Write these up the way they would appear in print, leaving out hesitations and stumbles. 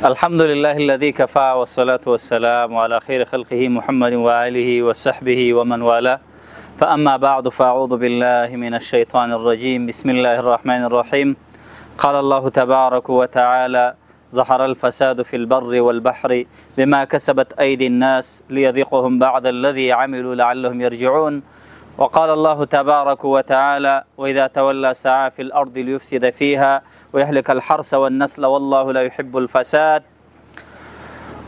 الحمد لله الذي كفى والصلاة والسلام على خير خلقه محمد وآله وصحبه ومن والاه فأما بعد فأعوذ بالله من الشيطان الرجيم بسم الله الرحمن الرحيم قال الله تبارك وتعالى ظهر الفساد في البر والبحر بما كسبت أيدي الناس ليذيقهم بعض الذي عملوا لعلهم يرجعون وقال الله تبارك وتعالى وإذا تولى سعى في الأرض ليفسد فيها ويهلك الحرث والنسل والله لا يحب الفساد.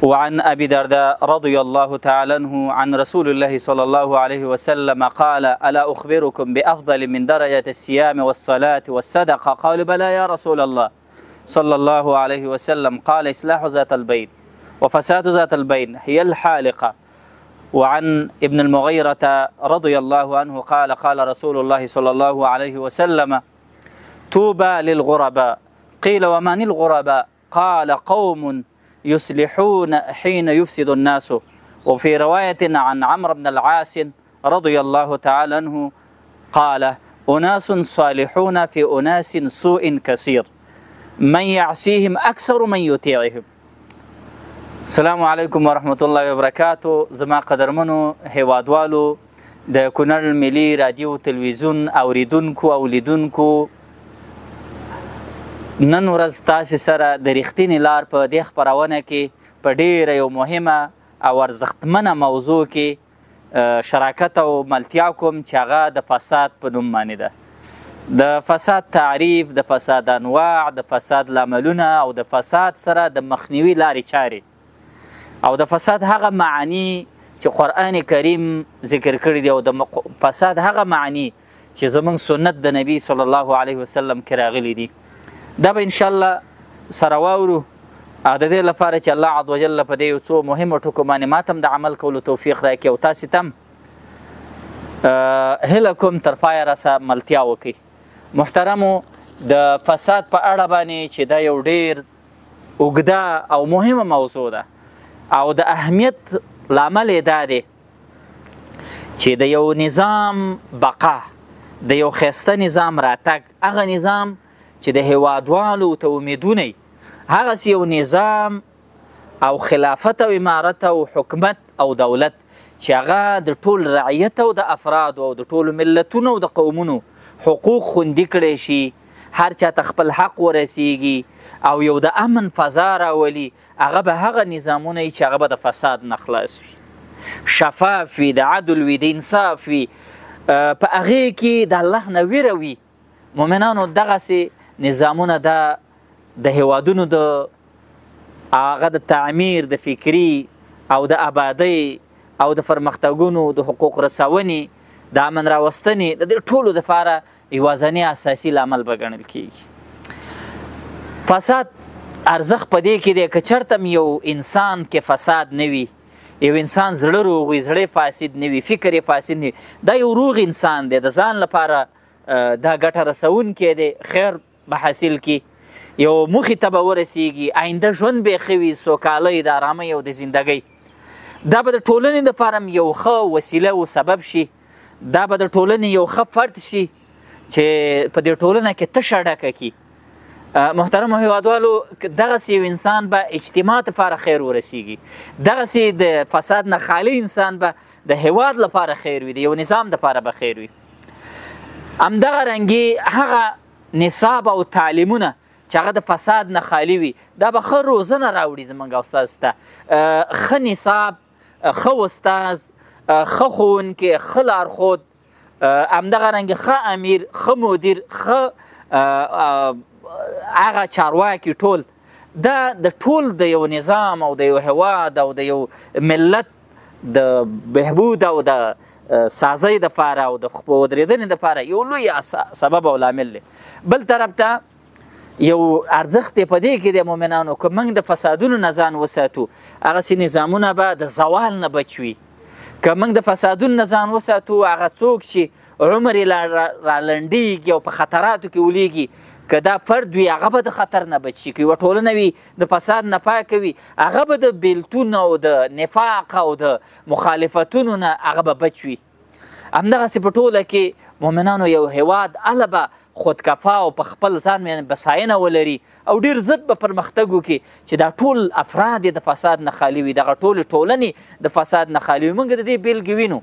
وعن أبي درداء رضي الله تعالى عنه عن رسول الله صلى الله عليه وسلم قال ألا أخبركم بأفضل من درجة الصيام والصلاة والصدقة؟ قالوا بلى يا رسول الله صلى الله عليه وسلم قال إصلاح ذات البين وفساد ذات البين هي الحالقة. وعن ابن المغيرة رضي الله عنه قال قال رسول الله صلى الله عليه وسلم توبى للغرباء قيل ومن الغرباء؟ قال قوم يصلحون حين يفسد الناس. وفي رواية عن عمرو بن العاص رضي الله تعالى عنه قال أناس صالحون في أناس سوء كثير من يعصيهم أكثر من يطيعهم. السلام علیکم ورحمت الله وبرکاتو. زما قدرمنو هیوادوالو د کونړ ملي رادیو تلویزیون اوریدونکو او لیدونکو، نن ورځ تاسې سره د رښتینې لار په دې خپرونه کې په ډیره یو مهمه او ارزښتمنه موضوع کې شراکت او ملتیا کوم چې هغه د فساد په نوم باندې ده. د فساد تعریف، د فساد انواع، د فساد لاملونه او د فساد سره د مخنیوي لارې چارې او د فساد هغه معانی چې قرآن کریم ذکر کړي دي او د فساد هغه معانی چې زموږ سنت د نبی صلی الله علیه وسلم کې راغلي دي. دا به انشاءالله سره واورو. د دې لپاره چې الله عز وجل په دې یو څو مهمو ټکو باندې ما ته هم د عمل کولو توفیق راکړي او تاسې ته هم هیله کوم تر پایه راسه ملتیا وکړي. محترمو، د فساد په اړه باندې چې دا یو ډیر اوږده او مهمه موضوع ده او د اهمیت لامل یې دا دی چې د یو نظام بقا، د یو ښایسته نظام راتګ، هغه نظام چې د هیوادوالو ته امیدونه وي، هغسې یو نظام او خلافت او امارت او حکومت او دولت چې هغه د ټول رعیت او د افرادو او د ټولو ملتونو او د قومونو حقوق خوندي کړی شي، هر چا ته خپل حق ورسیږي او یو د امن فضا راولي، هغه به هغه نظامونه وي چې هغه به د فساد نه خلاص وي، شفاف وي، د عدل وي، د انصاف وي، په هغې کې د الله نه ویره وي. مؤمنانو، دغسې نظامونه د هیوادونو د هغه د تعمیر، د فکري او د آبادۍ او د پرمختګونو د حقوق رسونې، د امن راوستنې، د دې ټولو دپاره یوازینی اساسي لامل به ګڼل کیږي. فساد ارزښت په دې کې دی که چېرته یو انسان کې فساد نه وي، یو انسان زړه روغ وي، زړه فاسد نه وي، فکر یې فاسد نه وي، دا یو روغ انسان دی، د ځان لپاره دا ګټه رسونکی دی، خیر به حاصل کړي، یو موخې ته به ورسیږي، آینده ژوند به یې ښه وي، سوکالۍ، د ارامۍ او د زندګۍ. دا به د ټولنې دپاره یو ښه وسیله او سبب شي، دا به د ټولنې یو ښه فرد شي چې په دې ټولنه کې تشه ډکه کړي. محترمو هیوادوالو، دغسې یو انسان به اجتماع دپاره خیر ورسیږي، دغسې د فساد نه خالي انسان به د هیواد لپاره خیر وي، د یو نظام دپاره به خیر وي. همدغه رنګې هغه نصاب او تعلیمونه چې هغه د فساد نه خالي وي، دا به ښه روزنه راوړي زموږ او ستاسو ته. ښه نصاب، ښه استاز، ښه ښوونکی، ښه لارښود، همدغه رنګې ښه امیر، ښه مدیر، ښه هغه چارواکي، ټول دا د ټول د یو نظام او د یو هیواد او د یو ملت د بهبود او د سازۍ دپاره او د ودرېدنې دپاره یو لوی سبب او لامل دی. بل طرف ته یو ارزښت یې په دې کې دی مؤمنانو، که موږ د فسادونو نه ځان وساتو، هغسې نظامونه به د زوال نه بچ وي. که موږ د فسادونو نه ځان وساتو، هغه څوک چې عمر یې رالنډېږي او په خطراتو کې ولیږي، که دا فرد وي هغه به د خطر نه بچ شي، که یوه ټولنه وي د فساد نه پاکه وي، هغه به د بیلتون او د نفاق او د مخالفتونو نه هغه به بچ وي. همدغسې په ټوله کې مؤمنانو یو هیواد هله به خودکفا او په خپل ځان باندې بساینه ولري او ډېر زر به پرمختګ وکړي چې دا ټول افراد د فساد نه خالي وي، دغه ټولې ټولنې د فساد نه خالي وي. موږ د دې بېلګې وینو،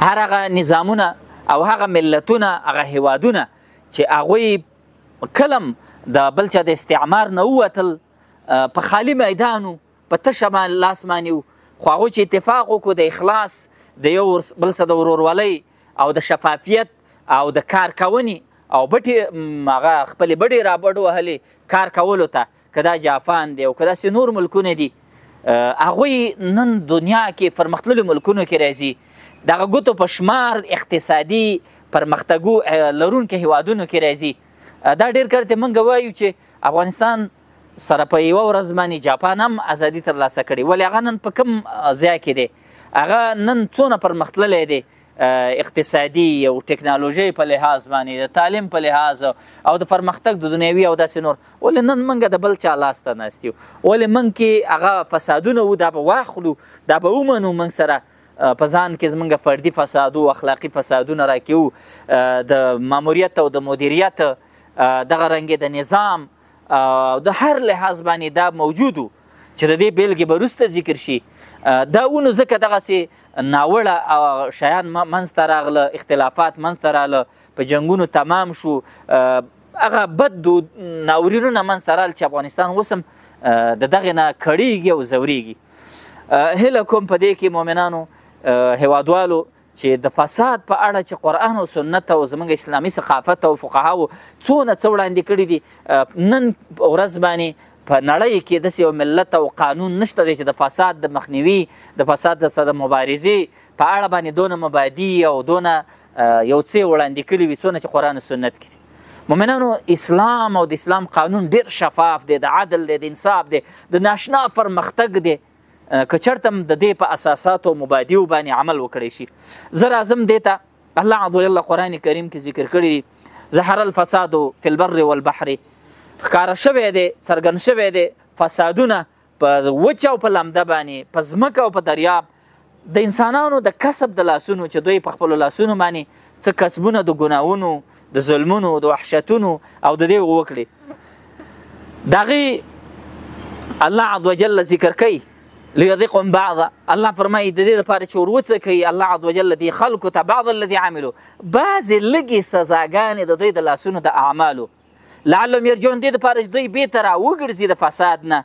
هر هغه نظامونه او هغه ملتونه، هغه هیوادونه چې هغوی کلم د بل چا د استعمار نه ووتل، په خالي میدانو په تشه لاس باندې وو، خو هغوی چې اتفاق وکړو د اخلاص، د یو بل څه د ورورولۍ او د شفافیت او د کار کونې او بټې هغه خپلې بډې رابډ وهلې کار کولو ته، که دا جاپان دی او که داسې نور ملکونه دي، هغوی نن دنیا کې پرمختللو ملکونو کې راځي، دغه ګوتو په شمار اقتصادي پرمختګو لرونکو هیوادونو کې راځي. دا ډېر کله موږ وایو چې افغانستان سره په یوه ورځ باندې جاپان هم ازادي ترلاسه کړې، ولې هغه نن په کوم ځای کې دی؟ هغه نن څونه پرمختللی دی اقتصادي او ټکنالوژۍ په لحاظ باندې، د تعلیم په لحاظ او د پرمختګ د دنیوي او داسې نور. ولې نن موږ د بل چا لاس ته ناست یو؟ ولې موږ کې هغه فسادونه وو، دا به واخلو، دا به ومنو موږ سره په ځان کې زموږ فردي فساد او اخلاقي فسادونه راکیو، د ماموریت او د مدیریت دغه رنګې د نظام او د هر لحاظ باندې دا موجود و چې د دې بېلګې به وروسته ذکر شي. دا ونو ځکه دغسې ناوړه شیان منځته راغله، اختلافات منځته راغله، په جنګونو تمام شو، هغه بد ناورینونه منځته راغله چې افغانستان اوس هم د دغې نه کړېږي او ځورېږي. هیله کوم په دې کې مؤمنانو هیوادوالو چې د فساد په اړه چې قرآن او سنت او زموږ اسلامي ثقافت او فقهاو څونه څه وړاندې کړي دي، نن ورځ باندې په نړۍ کې داسې یو ملت او قانون نشته دی چې د فساد د مخنیوي، د فساد د مبارزې په اړه باندې دونه مبادي او دونه یو څه وړاندې کړي وي څونه چې قرآن او سنت کې دي. مؤمنانو اسلام او د اسلام قانون ډېر شفاف دی، د عدل دی، د انصاف دی، د ناشنا پرمختګ دی، که چېرته هم د دې په اساساتو او مبادیو باندې عمل وکړی شي. زه راځم دې ته، الله عز وجل قرآن کریم کې ذکر کړي دي ظهر الفساد فی البر والبحر، ښکاره شوی دی، څرګند شوی دی فسادونه په وچه او په لمده باندې، په ځمکه او په دریاب، د انسانانو د کسب د لاسونو چې دوی په خپلو لاسونو باندې څه کسبونه د ګناهونو، د ظلمونو، د وحشتونو او د دې وکړي، د هغې الله عز وجل ذکر کوي لیذیقهم بعض. الله فرمایي د دې لپاره چې ور وڅکوي الله عز وجل دې خلکو ته بعض الذي عملو، بعضې لږې سزاګانې د دوی د لاسونو د اعمالو، لعلهم یرجعون، دې دپاره چې دوی بېرته راوګرځي د فساد نه،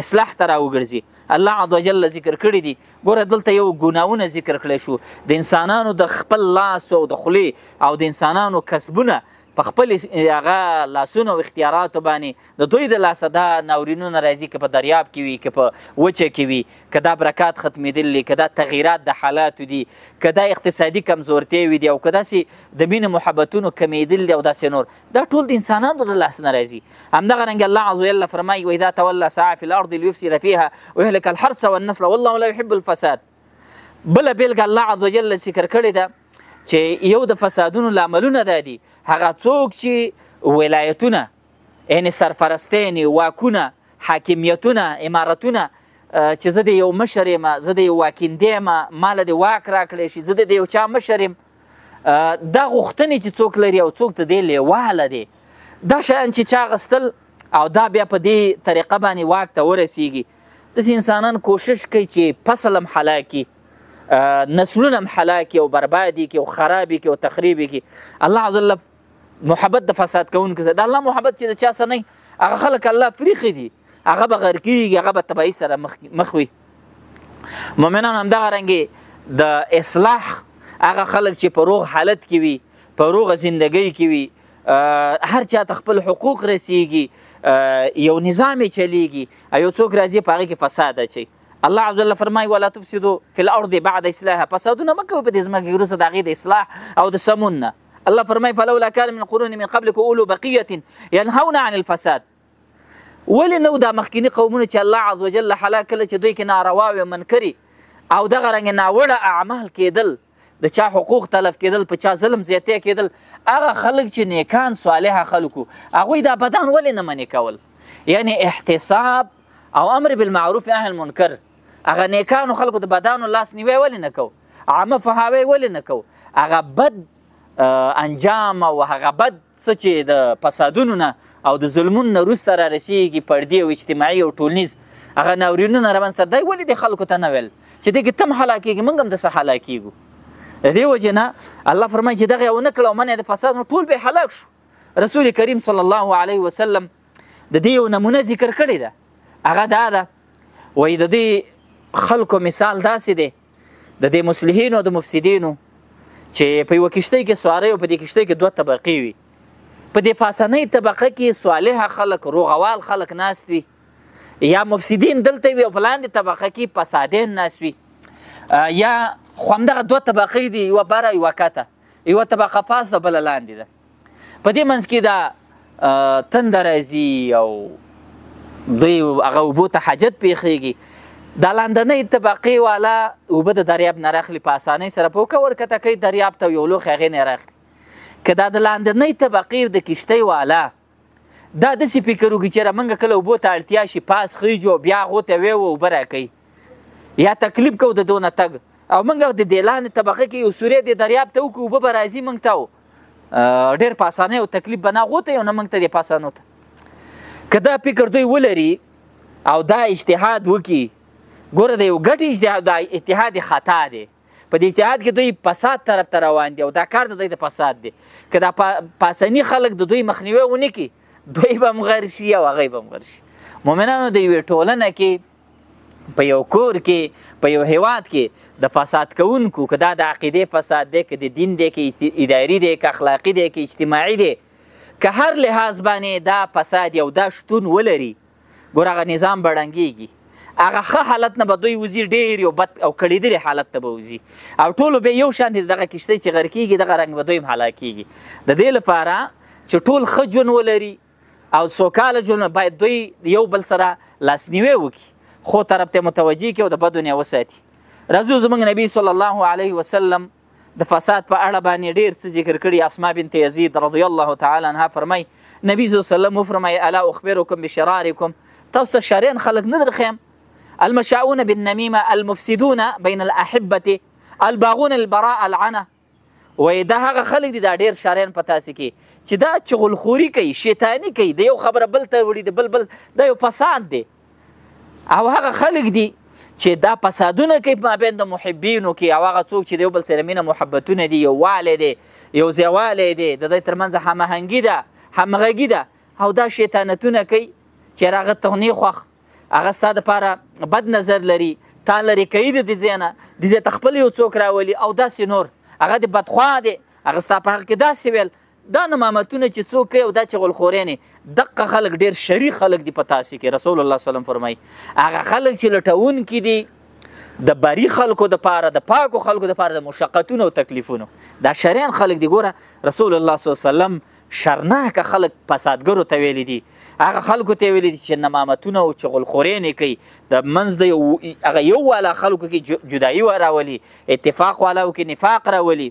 اصلاح ته راوګرځي. الله عز وجل ذکر کړي دي. ګوره دلته یو ګناهونه ذکر کړی شو، د انسانانو د خپل لاس او د خولې او د انسانانو کسبونه په خپل هغه لاسونو او اختیاراتو باندې د دوی د لاسه دا ناورینونه راځي، که په دریاب کې وي، که په وچه کې وي، که دا برکات ختمېدل دي، که دا تغییرات د حالاتو دي، که دا اقتصادي کمزورتیاوې دي، او که داسې د مینې محبتونو کمیدل دي او داسې نور، دا ټول د انسانانو د لاس نه راځي. همدغه رنګ الله عز وجل فرمایي واذا تولى سعى في الارض ليفسد فيها ويهلك الحرث والنسل والله لا يحب الفساد. بله بېلګه الله عز وجل ذکر کړې ده چې یو د فسادونو لاملونه دا دي، هغه څوک چې ولایتونه یعنې سرپرستۍ، واکونه، حاکمیتونه، امارتونه، چې زه د یو مشر یم، زه د یو واکندې یم، ماله د واک راکړی شي، زه د یو چا مشر یم، دا غوښتنې چې څوک لري او څوک د دې لیواله دی، دا شیان چې چا اخیستل او دا بیا په دې طریقه باندې واک ته ورسیږي، داسې انسانان کوشش کوي چې فصل هم هلاکي، نسلونه هم هلاکي او بربادي کړي او خرابي کړي او تخریبي کړي. الله عز وجل محبت د فساد کوونکو سره، د الله محبت چې د چا سره نه وي، هغه خلک الله پرېښي دي، هغه به غر کېږي، هغه به تباهي سره مخ وي. مؤمنان همدغه رنګې د اصلاح هغه خلک چې په روغ حالت کې وي، په روغه زندګۍ کې وي، هر چا ته خپل حقوق رسیږي، یو نظام یې چلیږي، یو څوک راځي په هغې کې فساد اچوي. الله عز وجل فرمایي ولا تفسدوا في الارض بعد اصلاحها، فسادونه مه کوئ په دې ځمکه کې وروسته د هغې د اصلاح او د سمون نه. الله فرمایي فلولا كان من القرون من قبلكم اولو بقیة ينهون عن الفساد. ولې نه و دا مخکیني قومونه چې الله عز وجل هلاک کړل چې دوی کې نارواوې منکري او دغه رنګې ناوړه اعمال کېدل، د چا حقوق تلف کېدل، په چا ظلم زیاتی کېدل، هغه خلک چې نیکان صالحه خلکو هغوی دا بدان ولې نه منې کول؟ یعنې احتساب او امر بالمعروف نهی المنکر، هغه نیکانو خلکو د بدانو لاس نیوی ولې نه کوو؟ عامه فهاوی ولې نه کوو؟ هغه بد انجام او هغه بد څه چې د فسادونو نه او د ظلمونو نه وروسته را رسېږي پردي او اجتماعي او ټولنیز هغه ناورینونه رامنځته دی ولې دې خلکو ته نه ویل چې دې کې تم هلاکېږي موږ هم داسې هلاکېږو د دې وجې نه الله فرمایي چې دغه یې ونه کړه او منع د فساد نو ټول به هلاک شو رسول کریم صلی الله علیه وسلم د دې یو نمونه ذکر کړې ده هغه دا ده وایي د دې خلکو مثال داسې دی د دې مصلحینو او د مفسدینو چې په یوه کښتۍ کې سواری او په دې کښتۍ کې دوه طبقې وي په دې پاسنۍ طبقه کې صالح خلک روغوال خلک ناست وي یا مفسدین دلته وي او په لاندې طبقه کې فسادین ناست وي یا خو همدغه دوه طبقې دي یوه بره یوه کته یوه طبقه پاس ده بله لاندې ده په دې منځ کې دا تنده راځي او دوی هغه اوبو ته حاجت پیښیږي دا لاندنۍ طبقې والا اوبه د دریاب نه راخلي په اسانۍ سره په وکه ورکته کوي دریاب ته یو لوښی هغې نه راخلي که دا د لاندنۍ طبقې د کښتۍ والا دا داسې فکر وکړي چې موږ کله اوبو ته اړتیا شي پاس خیجو بیا هغو ته ویو اوبه راکوي یا تکلیف کوو د دونه تګ او موږ د دې لاندې طبقې کې یو سوری د دریاب ته وکړو اوبه به راځي موږ ته ډېر په اسانۍ او تکلیف به نه هغو ته یو نه موږ ته دې په اسانو ته که دا فکر دوی ولري او دا اجتهاد وکړي ګوره د یو ګټ اجتهاد دا اجتهاد خطا دی په دې اجتهاد کې دوی فساد طرف ته روان دي او دا کار د دوی د فساد دی که دا پاسني خلک د دوی مخنیوی ونه کړي دوی به هم غر شي او هغوی به هم غر شي مؤمنانو د یوې ټولنه کې په یو کور کې په یو هیواد کې د فساد کوونکو که دا د عقیدې فساد دی که د دین دی که اداري دی که اخلاقي دی که اجتماعي دی که هر لحاظ باندې دا فساد او دا شتون ولري ګوره هغه نظام به ړنګېږي هغه ښه حالت نه به دوی وځي ډېر یو بد او کړېدلي حالت ته به وځي او ټولو به یو شان دي دغه کښتۍ چې غر کېږي دغه رنګ به دوی هم هلاکېږي د دې لپاره چې ټول ښه ژوند ولري او سوکاله ژوند باید دوی یو بل سره لاسنیوی وکړي خو طرف ته متوجه کړي او د بدو نه وساتي راځو زموږ نبي صلی الله علیه وسلم د فساد په اړه باندې ډېر څه ذکر کړي اسما بنت یزید رضی الله تعالی عنها فرمای نبي صلی الله علیه وسلم وفرمای الا اخبرکم بشرارکم تاسو ته شرین خلک نه درخیم المشاؤون بالنميمه المفسدون بين الاحبه الباغون البراء العنه وای دا هغه خلک دي دا ډېر شرین په تاسې کې چې دا چغلخوري کوي شیطاني کوي د یو خبره بل ته وړي د بل دا یو فساد دی او هغه خلک دي چې دا فسادونه کوي په مابین د محبینو کې او هغه څوک چې د یو بل سره مینه محبتونه دي یووالی دی یو ځایوالی دی د دوی ترمنځ هماهنګي ده همغږي ده او دا شیطانتونه کوي چې هغه تغني خوښ هغه ستا دپاره بد نظر لري تا لرې کوي د دې ځای نه دې ځای ته خپل یو څوک راولي او داسې نور هغه د بدخوا دی هغه ستا په حق کې داسې ویل دا نمامتونه چې څوک کوي او دا چغلخورینې دقه خلک ډېر شري خلک دي په تاسې کې رسول الله صلی الله علیه وسلم فرمایي هغه خلک چې لټونکي دي د بري خلکو دپاره د پاکو خلکو دپاره د مشقتونو او تکلیفونو دا شریان خلک دي ګوره رسول الله صلی الله علیه وسلم شرناکه خلک فسادګرو ته ویلي دي هغه خلکو ته ویلي دي چې نمامتونه او چغلخورینې کوي د منځ د هغه یو والا خلکو کې جدایي راولي اتفاق والاو کې نفاق راولي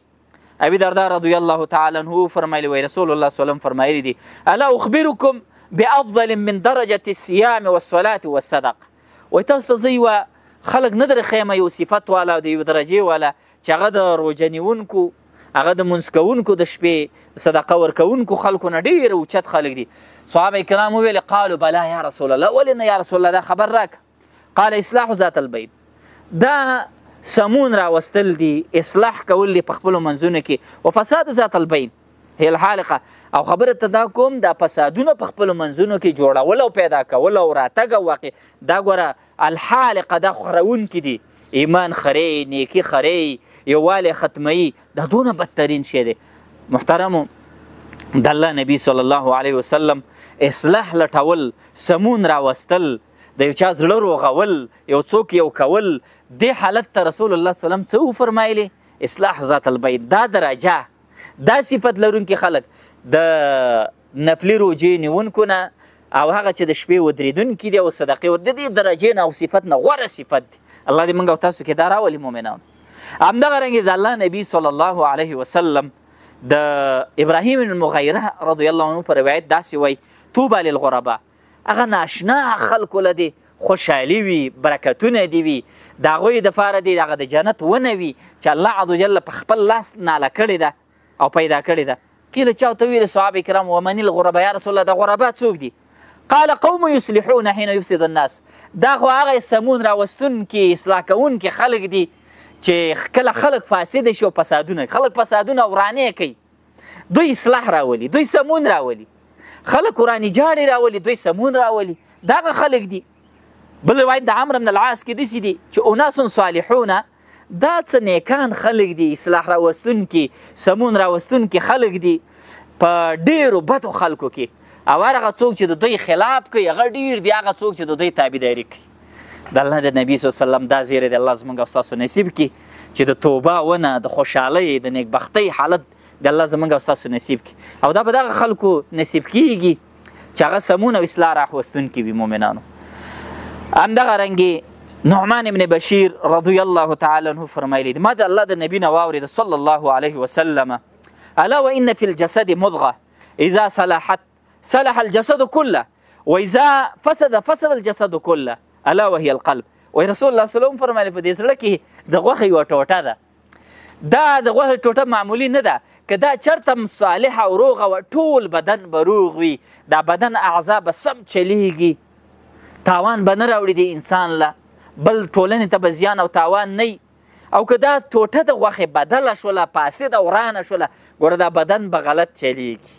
ابي درداء رضی الله تعالی عنه فرمایلی وی رسول الله صلی الله علیه وسلم فرمایلی دي الا اخبرکم بافضل من درجه الصيام والصلاه والصدقه وای تاسو ته زه یوه خلک نه درخیمه یو صفت والا د یوه درجې والا چې هغه د روژه نیونکو هغه د منځ کوونکو د شپې صدقه ورکوونکو خلکو نه ډېر اوچت خلک دي صحابه کرام وویل قالوا بلا یا رسول الله ولې نه یا رسول الله دا خبر راکړه قال اصلاح ذات البین دا سمون راوستل دي اصلاح کول دي په خپلو منځونو کې و فساد ذات البین هي الحالقه او خبره ته دا کوم دا فسادونه په خپلو منځونو کې جوړول او پیدا کول او راتګ او واقع دا ګوره الحالقه دا خورونکي دي ایمان خري نیکي خري یووالی ختموي دا دونه بدترین شی دی محترمو د الله نبی صلی الله علیه وسلم اصلاح لټول سمون راوستل د یو چا زړه روغول یو څوک یو کول دې حالت ته رسول الله صلی الله علیه وسلم څه وفرمایلي اصلاح ذات البین دا درجه دا صفت لرونکي خلک د نفلي روجې نیونکو نه او هغه چې د شپې ودرېدونکي دي او صدقې د دې درجې نه او صفت نه غوره صفت دی الله دې موږ او تاسو کې دا راولي مؤمنان همدغه رنګې د الله نبی صلی الله علیه وسلم د ابراهیم المغیره رضی الله عنه په روایت داسې وایي طوبى للغرباء هغه ناشنا خلکو له دې خوشحالي وي برکتونه دي وي د هغوی دپاره دې هغه د جنت ونه وي چې الله عز وجل په خپل لاس ناله کړې ده او پیدا کړې ده. قیل چا ورته ویل صحابه کرام ومن الغربا یا رسول الله د غربا څوک دي؟ قال قوم یصلحون حين یفسد الناس. دا خو هغه سمون راوستونکي اصلاح کوونکي خلک دي چې کله خلک فاسد شي او فسادونه ورانې کوي، دوی اصلاح راولي، دوی سمون راولي. خلک ورانې جاړې راولي، دوی سمون راولي. دغه خلک دي. بل روایت د عمرو بن العاص کې داسې دي چې اناس صالحون، دا څه نیکان خلک دي، اصلاح راوستونکي سمون راوستونکي خلک دي په ډېرو بدو خلکو کې. او هغه څوک چې د دوی خلاف کوي هغه ډېر دي هغه څوک چې د دوی تابعداري کوي. د الله د نبي صلی الله علیه وسلم دا زیری د الله زموږ او ستاسو نصیب کړي چې د توبه ونه د خوشحالۍ د نیکبختۍ حالت د الله زموږ او ستاسو نصیب کړي. او دا به دغه خلکو نصیب کیږي چې هغه سمون او اصلاح راوستونکي وي مؤمنانو. همدغه رنګې نعمان ابن بشیر رضی الله تعالی عنه فرمایلی ما د الله د نبي نه واورېده صلی الله علیه وسلم الا وان فی الجسد مضغه اذا صلحت صلح الجسد كله واذا فسد الجسد كله الا وهي القلب. وی رسول الله صلی الله علیه وسلم فرمایلی په دې زړه کې د غوښې یوه ټوټه ده. دا د غوښې ټوټه معمولي نه ده، که دا چرته صالحه او روغه وه ټول بدن به روغ وي، دا بدن اعضا به سم چلیږي، تاوان به نه راوړي د انسان له بل ټولنې ته به زیان او تاوان نه. او که دا ټوټه د غوښې بدله شوله فاسده ورانه شوله ګوره دا بدن به غلط چلیږي،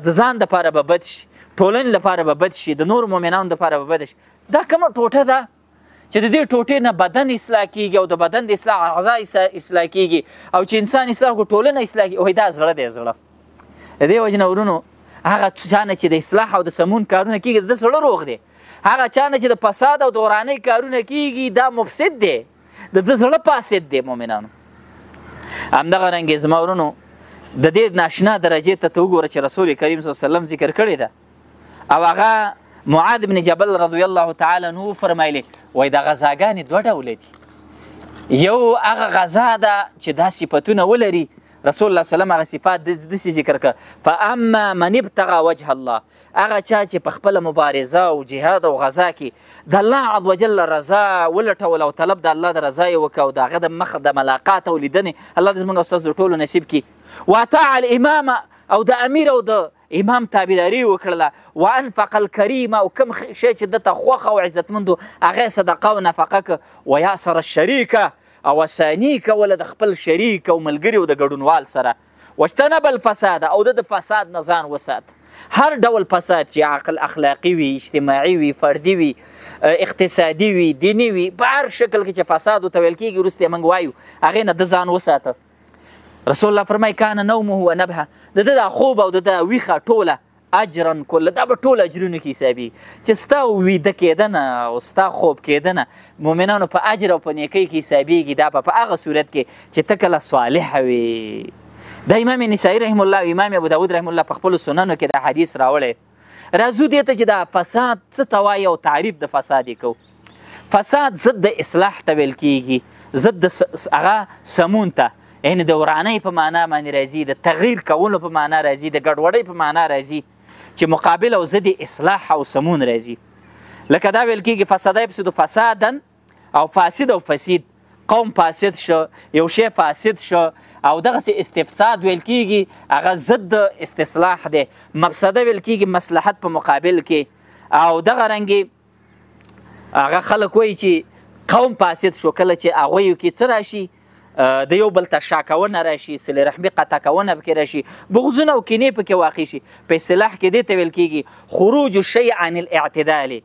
د ځان دپاره به بد شي، ټولنې لپاره به بد شي، د نورو مؤمنانو دپاره به بد شي. دا کومه ټوټه ده چې د دې ټوټې نه بدن اصلاح کیږي او د بدن د اصلاح اعضا اصلاح کیږي او چې انسان اصلاح کړي ټولنه اصلاح کیږي. وایي دا زړه دی. زړه د دې وجې نه ورونو هغه چا نه چې د اصلاح او د سمون کارونه کیږي د ده زړه روغ دی. هغه چا نه چې د فساد او د ورانۍ کارونه کیږي دا مفسد دی، د ده زړه فاسد دی مؤمنانو. همدغه رنګې زما ورونو د دې ناشنا درجې ته وګوره چې رسول کریم صلی الله علیه وسلم ذکر کړې ده. او هغه معاذ بن جبل رضی الله تعالی عنه فرمایلی وایي دا غذاګانې دوه ډوله دي. یو هغه غذا ده چې دا صفتونه ولري، رسول الله صلی الله علیه وسلم هغه صفات داسې ذکر کړه فاما من ابتغى وجه الله، هغه چا چې په خپله مبارزه او جهاد او غذا کې د الله عز وجل رضا ولټول او طلب د الله د رضا یې وکړه او د هغه د مخ د ملاقات او لیدنې الله دې زموږ او ستاسو ټولو نصیب کړي. واطاع الامام او د امیر او د امام تابعداري وکړله. وانفق الکریم او کوم شی چې دته خوښه او عزتمندو هغه صدقه او نفقه که. ویاسر الشریکه او اسانی کوله د خپل شریک او ملګري او د ګډونوال سره. واجتنب الفساد او د فساد نه ځان وسات. هر ډول فساد چې عقل اخلاقي وي، اجتماعي وي، فردي وي، اقتصادي وي، دیني وي، په هر شکل کې چې فساد ورته ویل کېږي وروسته یې موږ وایو هغې نه د ځان وساته. رسول الله فرمایي کان نومه و نبهه، د ده دا خوب او د ده ویښه ټوله اجرا کله دا به ټول اجرونو کې حسابي چې ستا ویده کېدنه او ستا خوب کېدنه مؤمنانو په اجر او په نیکۍ کې حسابېږي. دا په هغه صورت کې چې ته کله صالحه وي. دا امام نسائی رحم الله او امام ابو داود رحم الله په خپلو سننو کې دا حدیث راوړی. راځو دې ته چې دا فساد څه ته وایي او تعریف د فساد یې کوو. فساد ضد د اصلاح ته ویل کېږي، ضد د هغه سمون ته، یعنې د ورانۍ په معنا باندې راځي، د تغییر کولو په معنا راځي، د ګډوډۍ په معنا راځي چې مقابل او ضد اصلاح او سمون راځي. لکه دا ویل کېږي فساد یفسد فسادا او فاسد او فسید، قوم فاسد شو، یو شی فاسد شو او دغسې استفساد ویل کېږي هغه ضد استصلاح دی. مفسده ویل کېږي مصلحت په مقابل کې. او دغه رنګې هغه خلک وایي چې قوم فاسد شو کله چې هغویو کې څه راشي، د یو بل ته شا کونه راشي، صلې رحمي قطع کونه پکې راشي، بغضونه او کینې پکې واقع شي. په اصطلاح کې دې ته ویل کېږي خروج الشیء عن الاعتدال.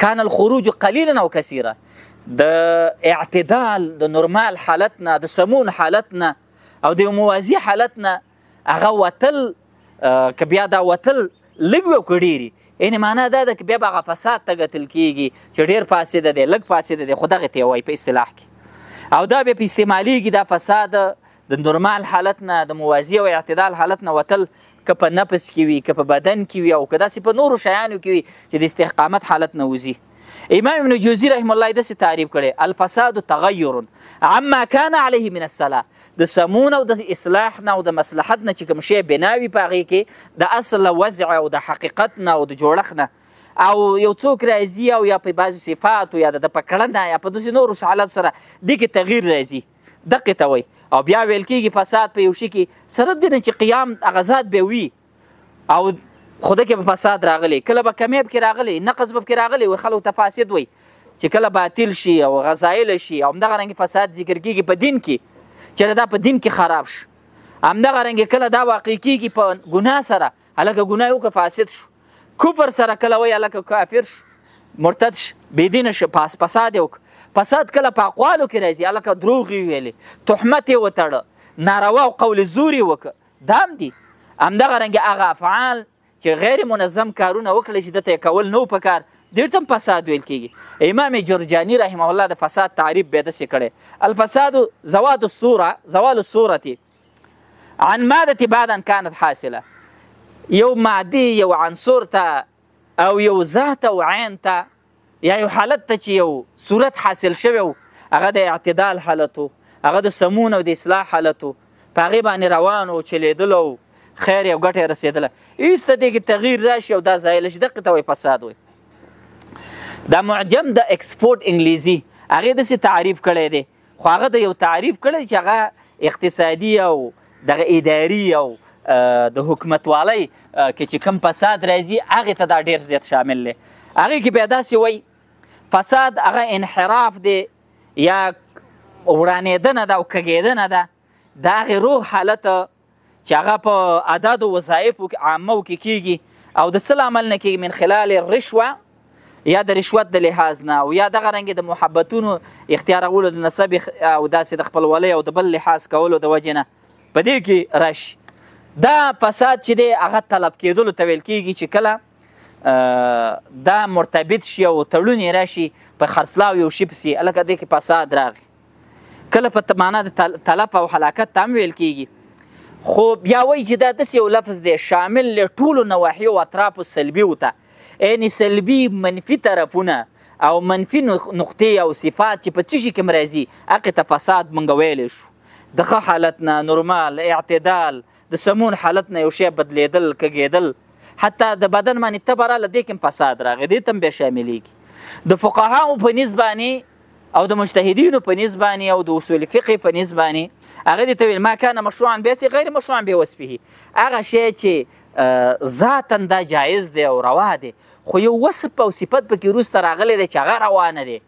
کان الخروج قلیلا او کثیرا، د اعتدال د نورمال حالت نه، د سمون حالت نه او د موازي حالت نه هغه وتل، که بیا دا وتل لږ وي او که ډېري، یعنې معنا دا ده که بیا به هغه فساد ته ګتل کېږي چې ډېر فاسده دی لږ فاسده دی، خو دغې ته یې وایي په اصطلاح کې. او دا بیا په استعمالیږي دا فساد د نورمال حالت نه، د موازي او اعتدال حالت نه وتل، که په نفس کې وي، که په بدن کې وي او که داسې په نورو شیانو کې وي چې د استقامت حالت نه وځي. امام ابن جوزي رحم الله داسې تعریف کړی الفساد تغیر عما کان علیه من الصلاح. د سمون او د اصلاح نه او د مصلحت نه چې کوم شی بنا وي په هغې کې د اصل وضع او د حقیقت نه او د جوړښت نه، او یو څوک راځي او یا په بعضې صفاتو یا د په کړنه یا په داسې نورو حالاتو سره دې کې تغییر راځي، دقې ته وایي. او بیا ویل کېږي فساد په یو شي کې سره د نه چې قیام هغه ذات به وي او خوده کې به فساد راغلی، کله به کمیاب کې راغلی، نقص به پکې راغلی، وایي خلکو ته فاسد وایي چې کله باطل شي او غزایل شي. او همدغه رنګې فساد ذکر کېږي په دین کې چې دا په دین کې خراب شو. همدغه رنګې کله دا واقع کېږي په ګناه سره، هلکه ګناه یې وکړه فاسد شو. کفر سره کله وایي هلکه کافر شو، مرتد شو، بېدینه شو، فساد یې وکړه. فساد کله په اقوالو کې راځي، هلکه دروغ یې ویلې، تهمت یې وتړه، ناروا او قول زور یې وکړه، دا هم دي. همدغه رنګې هغه افعال چې غیر منظم کارونه وکړي چې دته یې کول نه و پکار، دې ته هم فساد ویل کېږي. امام جرجاني رحمه الله د فساد تعریف بیا داسې کړی: الفساد زوال الصورة عن مادة بعد ان كانت حاصله. یو مادي یو عنصر ته او یو ذات او عین ته یا یو حالت ته چې یو صورت حاصل شوی و، هغه د اعتدال حالت و، هغه د سمون او د اصلاح حالت و، په هغې باندې روان و، چلیدلو و، خیر او ګټه یې رسېدله، هېڅ ته دې کې تغییر راشي او دا ځایله شي، دقې ته وایي فساد وایي. دا معجم د ایکسپورټ انګلیزي هغې داسې تعریف کړی دی، خو هغه د یو تعریف کړی چې هغه اقتصادي او دغه اداري او د حکومتوالۍ کې چې کوم فساد راځي هغې ته دا ډېر زیات شامل دی. هغې کې بیا داسې وایي فساد هغه انحراف دی یا ورانېدنه ده او کږېدنه ده د هغې روح حالت چې هغه په اعدادو وظایفو عامو کې کېږي او د څه له عمل نه کېږي، من خلال رشوه یا د رشوت د لحاظ نه او یا دغه رنګې د محبتونو اختیارولو د نسب او داسې د خپلولۍ او د بل لحاظ کولو د وجې نه په دې کې راشي. دا فساد چې دی هغه طلب کېدلو ته ویل کېږي چې کله دا مرتبط شي او تړون یې راشي په خرڅلاو یو شي پسې، هلکه دې کې فساد راغی. کله په معنا د تلف او هلاکت ته هم ویل کېږي. خو بیا وایي چې دا داسې یو لفظ دی شامل له ټولو نواحیو او اطرافو سلبي ته، یعنې سلبي منفي طرفونه او منفي نقطې او صفات چې په څه شي کې راځي هغې ته فساد موږ ویلی شو. د ښه حالت نه نورمال اعتدال، د سمون حالت نه یو شی بدلېدل، کږېدل، حتی د بدن باندې تبه راله دې کې هم فساد راغی، دې ته هم بیا شاملېږي. د فقهاو په نسبت باندې او د مجتهدینو په نسبت باندې او د اصول فقه په نسبت باندې هغه دې ته ویل ما کان مشروعا بیاسې غیر مشروعا بوصفه، هغه شی چې ذاتا دا جایز دی او روا دی خو یو وصف او صفت پکې وروسته راغلی دی چې هغه روا نه دی،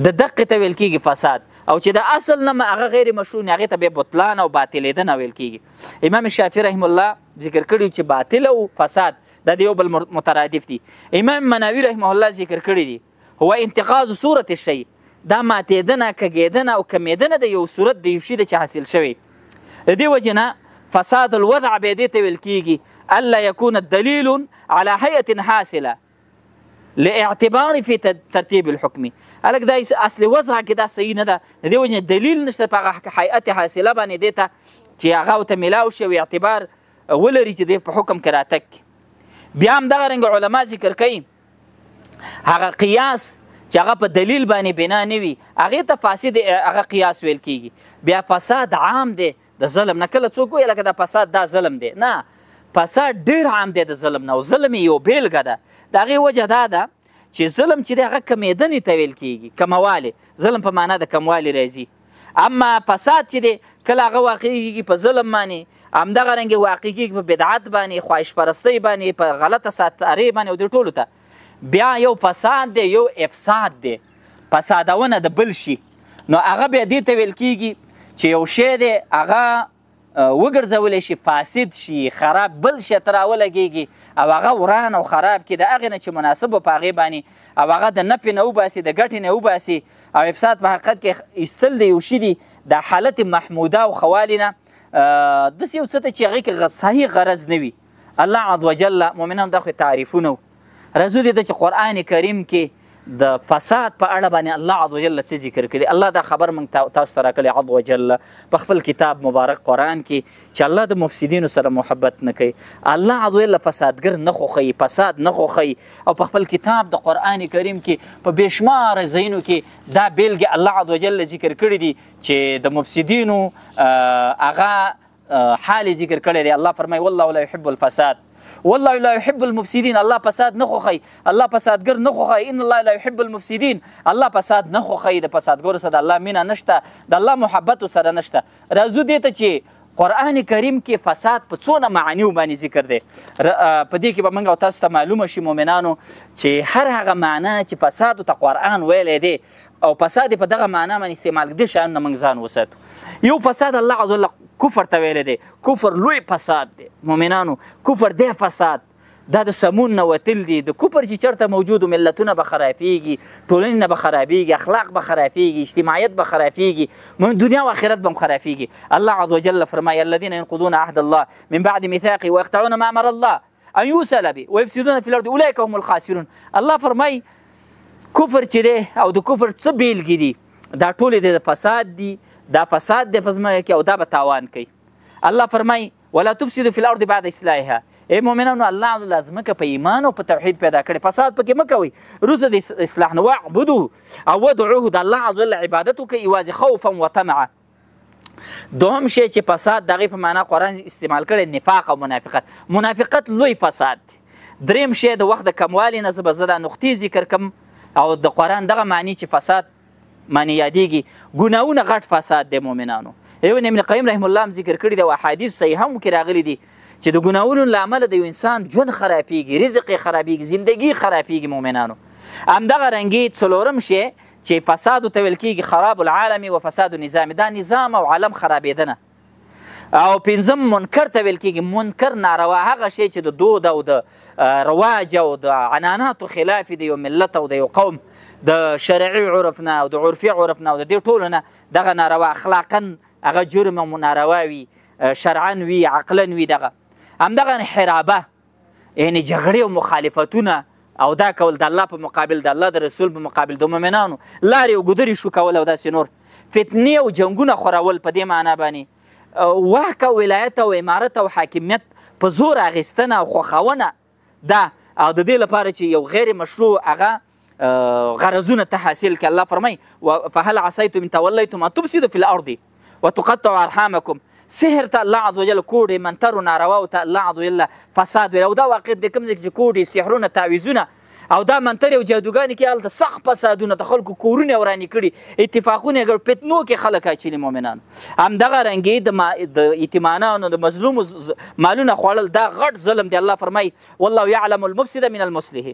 د دقې ته ویل کېږي فساد. او چې د اصل نه هغه غیر مشروع نه، هغې ته بیا بطلان او باطلېدنه ویل کېږي. امام شافعي رحم الله ذکر کړي چې باطل او فساد دا د یو بل مترادف دي. امام مناوي رحمه الله ذکر کړي دي هو انتقاض صورت الشی، دا ماتېدنه، کږېدنه او کمیدنه د یو صورت د یو شي چې حاصل شوی. د دې وجې نه فساد الوضع بیا دې ته ویل کېږي الا یکون الدلیل على هیئة حاصله لاعتبار فی ترتیب الحکم. هلک دا اصل وضع کې دا صحیح نه ده، د دې وجې نه دلیل نشته په هغه هیئت حاصله باندې دې ته چې هغه ورته میلاو شي او اعتبار ولري چې دې په حکم کې راتګ. بیا همدغه رنګه علما ذکر کوي هغه قیاس چې هغه په دلیل باندې بنا نه وي هغې ته فاسد هغه قیاس ویل کېږي. بیا فساد عام دی د ظلم نه، کله څوک وایي لکه دا فساد دا ظلم دی، نه، فساد ډېر عام دی د ظلم نه او ظلم یې یو بیلګه ده. د هغې وجه دا ده چې ظلم چې دی هغه کمیدنې ته ویل کېږي، کموالی، ظلم په معنا د کموالی راځي. اما فساد چې دی کله هغه واقع کېږي په ظلم باندې، همدغه رنګې واقع کېږي په بدعت باندې، خواهش پرستۍ باندې، په غلطه ساتارۍ باندې او دې ټولو ته. بیا یو فساد دی، یو افساد دی، فسادونه د بل شي، نو هغه بیا دې ته ویل کېږي چې یو شی دی هغه وګرځولی شي، فاسد شي، خراب، بل شي ته راولګېږي او هغه وران او خراب کړي د هغې نه چې مناسب په هغې باندې او هغه د نفع نه وباسي، د ګټې نه وباسي. او افساد په حقیقت کې ایستل د یو شي دي د حالت محموده او خوالي نه داسې یو څه ته چې هغې کې صحیح غرض نه وي. الله عز وجل مؤمنانو دا خو تعریفونه رضو دي چې قرآن کریم کې د فساد په اړه باندې الله عز وجل څه ذکر کړي. الله دا خبر موږ تاسو ته راکړی عز وجل په خپل کتاب مبارک قرآن کې چې الله د مفسدینو سره محبت نه کوي، الله عز وجل فسادګر نه خوښوي، فساد نه خوښوي. او په خپل کتاب د قرآن کریم کې په بېشماره ځایونو کې دا بیلګې الله عز وجل ذکر کړي دي چې د مفسدینو هغه حال ذکر کړی دی. الله فرمایي والله لا يحب الفساد والله لا يحب المفسدين، الله فساد نه خوښوي، الله فسادګر نه خوښوي. ان الله لا يحب المفسدين، الله فساد نه خوښوي. د فسادګرو سره د الله مینه نشته، د الله محبت سره نشته. راځو دې ته چې قرآن کریم کې فساد په څونه معانیو باندې ذکر دی. په دې کې به موږ او تاسو ته معلومه شي مؤمنانو چې هر هغه معنا چې فسادو ته قرآن ویلی دی او فساد په دغه معنا باندې استعمال دې شیانو نه موږ ځان وساتو. یو فساد الله عز وجل کفر ته ویلی دی. کفر لوی فساد دی مؤمنانو، کفر دی فساد. دا د سمون نه وتل دي. د کفر چې چېرته موجودو ملتونه به خرابېږي، ټولنې نه به خرابېږي، اخلاق به خرابېږي، اجتماعیت به خرابېږي، دنیا و آخرت به هم خرابېږي. الله عز وجل فرمایي الذین ينقضون عهد الله من بعد ميثاقه ويقطعون ما امر الله ان يوصل به ويفسدون في الارض اولئک هم الخاسرون. الله فرمایي کفر چې دی او د کفر څه بیلګې دي دا ټولې د فساد دي. دا فساد دی په ځمکه کې او دا به تاوان کوي. الله فرمایي ولا تفسدوا في الارض بعد اصلاحها. ای مؤمنانو الله عز وجل ځمکه په ایمان او په توحید پیدا کړې، فساد پکې مه کوئ. وروسته د اصلاح نه واعبدوه او ودعوه، د الله عز وجل عبادت وکړئ یوازې خوفا وطمعا. دوهم شی چې فساد د هغې په معنا قرآن استعمال کړی نفاق او منافقت. منافقت لوی فساد دی. دریم شی د وخت د کموالي نه زه دا نقطې ذکر کړم او د قرآن دغه معنی چې فساد معنی یادېږي. ګناهونه غټ فساد دی مؤمنانو. ابن قیم رحم الله هم ذکر کړي دی او احادیث صحیح هم کې راغلي دي چې د ګناهونو له امله د یو انسان ژوند خرابېږي، رزق یې خرابېږي، زندګي خرابېږي مؤمنانو. همدغه رنګې څلورم شی چې فساد ورته ویل کېږي خراب العالم و فساد النظام، دا نظام او عالم خرابېدنه. او پنځم منکر ته ویل کېږي. منکر ناروا هغه شی چې د دود او د رواج او د عنعناتو خلاف د یو ملت او د یو قوم د شرعي عرف نه او د عرفي عرف نه او د دې ټولو نه دغه ناروا اخلاقا هغه جرم او ناروا وي، شرعا وي، عقلا وي. دغه همدغه حرابه یعنې جګړې او مخالفتونه او دا کول د الله په مقابل، د الله د رسول په مقابل، د مؤمنانو لارې او ګودرې شو کول او داسې نور فتنې او جنګونه خورول په دې معنا باندې واک او ولایت او امارت او حاکمیت په زور اخیستنه او خوښونه ده او د دې لپاره چې یو غیر مشروع هغه غرضونه ته حاصل کړي. الله فرمایي فهل عصیتم ان تولیتم ان تفسدوا فی الارض وتقطعوا ارحامکم. سحر ته الله عز وجل کوډې، منتر و نارواو ته الله عز وجل فساد ویل او دا واقع د کوم ځای چې کوډې، سحرونه، تعویزونه او دا منتر او جادوګانې کې هلته سخت فسادونه د خلکو کورونه ورانې کړي، اتفاقونه یې فتنو کې خلک اچلي مؤمنانو. همدغه رنګې د یتیمانانو د مظلومو مالونه خوړل دا غټ ظلم دی. الله فرمایي والله یعلم المفسد من المصلح.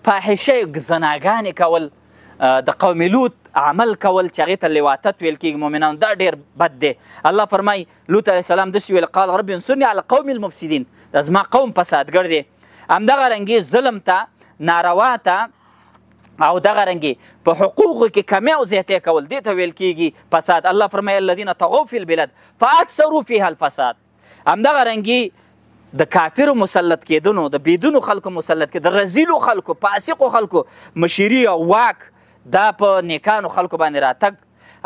فاحشه زناګانې کول، د قوم لوط عمل کول چې هغې ته لواطت ویل کېږي مؤمنانو، دا ډېر بد دی. الله فرمایي لوط علیه السلام داسې ویل قال رب انصرني على القوم المفسدین، دا زما قوم فسادګر دی. همدغه رنګې ظلم ته، ناروا ته او دغه رنګې په حقوقو کې کمی او زیاتې کول دې ته ویل کېږي فساد. الله فرمایي الذین طغوا فی البلاد فاکثروا فیها الفساد. همدغه رنګې د کافرو مسلط کېدنو، د بېدونو خلکو مسلط کېدنو، د رذیلو خلکو، فاسقو خلکو مشري او واک دا په نیکانو خلکو باندې راتګ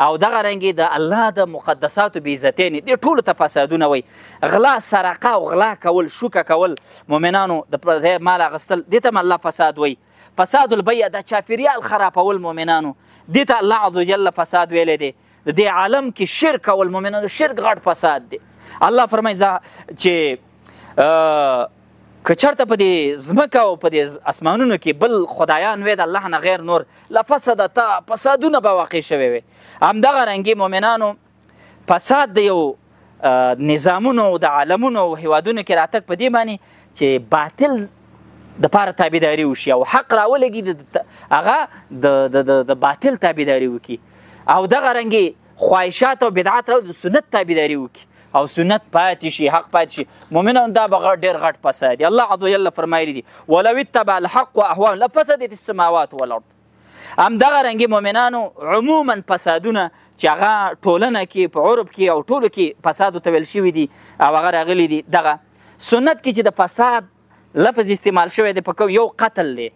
او دغه رنګې د الله د مقدساتو بېعزتۍ دې ټولو ته فسادونه وایي. غلا، سرقه او غلا کول، شوکه کول مؤمنانو، د مال اخیستل دې ته هم الله فساد وایي. فساد البیع د چاپېریال خرابول مؤمنانو، دې ته الله عز وجل فساد ویلی دی. د دې عالم کې شرک کول مؤمنانو، شرک غټ فساد دی. الله فرمایي چې که چېرته په دې ځمکه او په دې اسمانونو کې بل خدایان وی د الله نه غیر نور لفسدتا، فسادونه به واقع شوی وي. همدغه رنګې مؤمنانو فساد د یو نظامونو او د عالمونو او هیوادونو کې راتګ په دې باندې چې باطل دپاره تابعداري وشي او حق راولګي هغه د باطل تابعداري وکړي او دغه رنګې خواهشات او بدعات راولي د سنت تابعداري وکړي او سنت پاتې شي، حق پاتې شي. مؤمنان دا به ډېر غټ فساد دی. الله عز وجل فرمایلی دي ولو اتبع الحق اهواهم لفسدت السماوات والارض. همدغه رنګې مؤمنانو عموما فسادونه چې هغه ټولنه کې په عرب کې او ټولو کې فساد ورته ویل شوي دي او هغه راغلي دي. دغه سنت کې چې د فساد لفظ استعمال شوی دی په کوم یو قتل دی،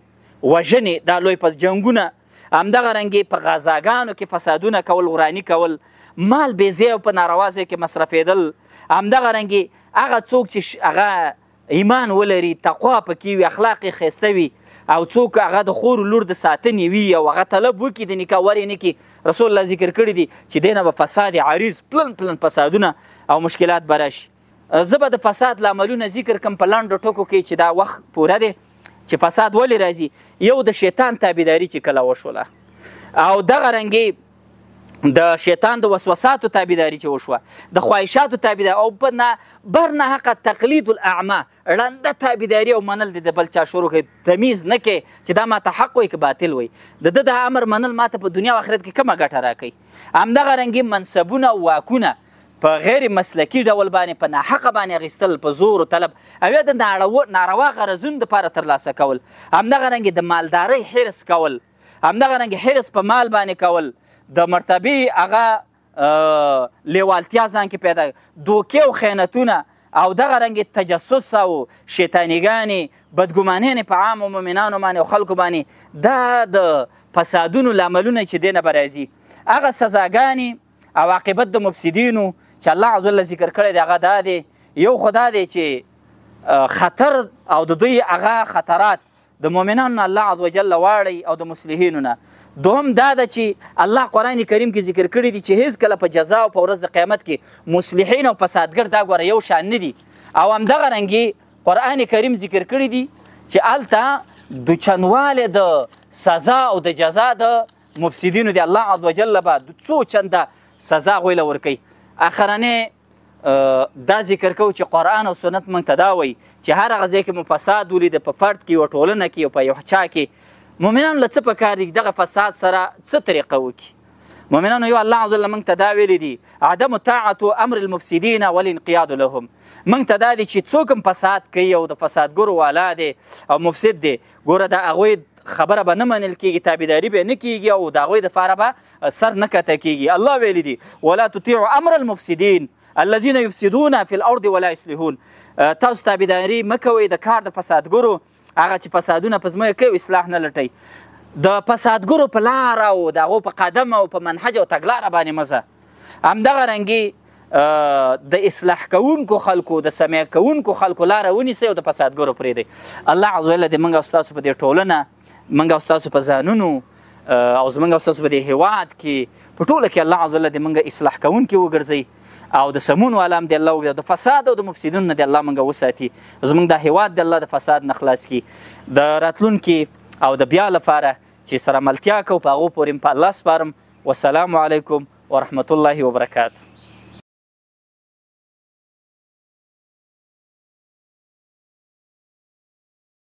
وژنې، دا لوی پس جنګونه. همدغه رنګې په غذاګانو کې فسادونه کول، وراني کول، مال بې ځای او په ناروا ځای کې مصرفېدل. همدغه رنګې هغه څوک چې هغه ایمان ولري، تقوا پکې وي، اخلاق یې ښایسته وي او څوک هغه د خور لور د ساتنې وي او هغه طلب وکړي د نکاح ور یې نه کړي. رسول الله ذکر کړي دي چې دی نه به فساد عریض، پلن پلن فسادونه او مشکلات به راشي. زه به د فساد لاملونه ذکر کړم په لنډو ټکو کې چې دا وخت پوره دی چې فساد ولې راځي. یو د شیطان تابعداري چې کله وشوله او دغه رنګې د شیطان د وسوساتو تابعداري چې وشوه، د خواهشاتو تابعداري او بر نه حقه تقلید الاعمى ړنده تابعداري او منل د بل چا شروع کوي، تمیز نه کوي چې دا ماته حق وایي که باطل وایي. د ده د امر منل ماته په دنیا او آخرت کې کومه ګټه راکوي. همدغه رنګې منصبونه او واکونه په غیر مسلکي ډول باندې په ناحقه باندې اخیستل، په زور و طلب او یا د ناروا غرضونو دپاره ترلاسه کول، همدغه رنګې د مالدارۍ حرص کول، همدغه رنګې حرص په مال باندې کول، د مرتبې هغه لیوالتیا ځان کې پیدا، دوکې او خیانتونه او دغه رنګې تجسس او شیطانیګانې، بدګمانیانې په عامو مؤمنانو باندې او خلکو باندې، دا د فسادونو لاملونه چې دې نه به راځي. هغه سزاګانې او عاقبت د مفسدینو چې الله عز وجل ذکر کړی دی هغه دا دی، یو خو دا دی چې خطر او د دوی هغه خطرات د مؤمنانو الله عز وجل واړی او د مصلحینو نه. دوهم دا ده چې الله قرآن کریم کې ذکر کړی دی چې هیڅ کله په جزا او په ورځ د قیامت کې مصلحین او فسادګر دا ګوره یو شان نه دي. او همدغه رنګې قرآن کریم ذکر کړی دی چې هلته د چندوالی د سزا او د جزا د مفسدینو دی، الله عز وجل به د څو چنده سزا هغوی له ورکوي. اخرنې دا ذکر کوو چې قرآن او سنت موږ ته دا وایي چې هر هغه ځای کې مو فساد ولیده په فرد کې یوه ټولنه کې او په یو چا کې، مؤمنانو له څه پکار دي دغه فساد سره څه طریقه وکړي. مؤمنانو یو الله عز وجل موږ ته دا ویلی دي عدم طاعت امر المفسدین والانقیاد لهم. موږ ته دا دي چې څوک هم فساد کوي او د فسادګرو والا دی او مفسد دی، ګوره د هغوی خبره به نه منل کېږي، تابعداري به نه کېږي او د هغوی دپاره به سر نه کته کېږي. الله ویلی دي ولا تطیعوا امر المفسدین الذین یفسدون فی الارض ولا یصلحون. تاسو تابعداري مه کوئ د کار د فسادګرو، هغه چې فسادونه په ځمکه کوي اصلاح نه لټوي. د فسادګرو په لاره او د هغو په قدم او په منهج او تګلاره باندې مزه. همدغه رنګې د اصلاح کوونکو خلکو، د سمیع کوونکو خلکو لاره ونیسئ او د فسادګرو پرېږدئ. الله عز وجل دې موږ او ستاسو په دې ټولنه، موږ او ستاسو په ځانونو او زموږ او ستاسو په دې هېواد کې په ټوله کې الله عز وجل دې موږ اصلاح کوونکي وګرځوي او د سمون والا هم د الله وګرځي، د فساد او د مفسدونو نه د الله موږ وساتي، زموږ دا هېواد د الله د فساد نه خلاص کړي. د راتلونکي او د بیا لپاره چې سره ملتیا کوو په هغو پورې په الله سپارم. والسلام علیکم ورحمة الله وبرکاته.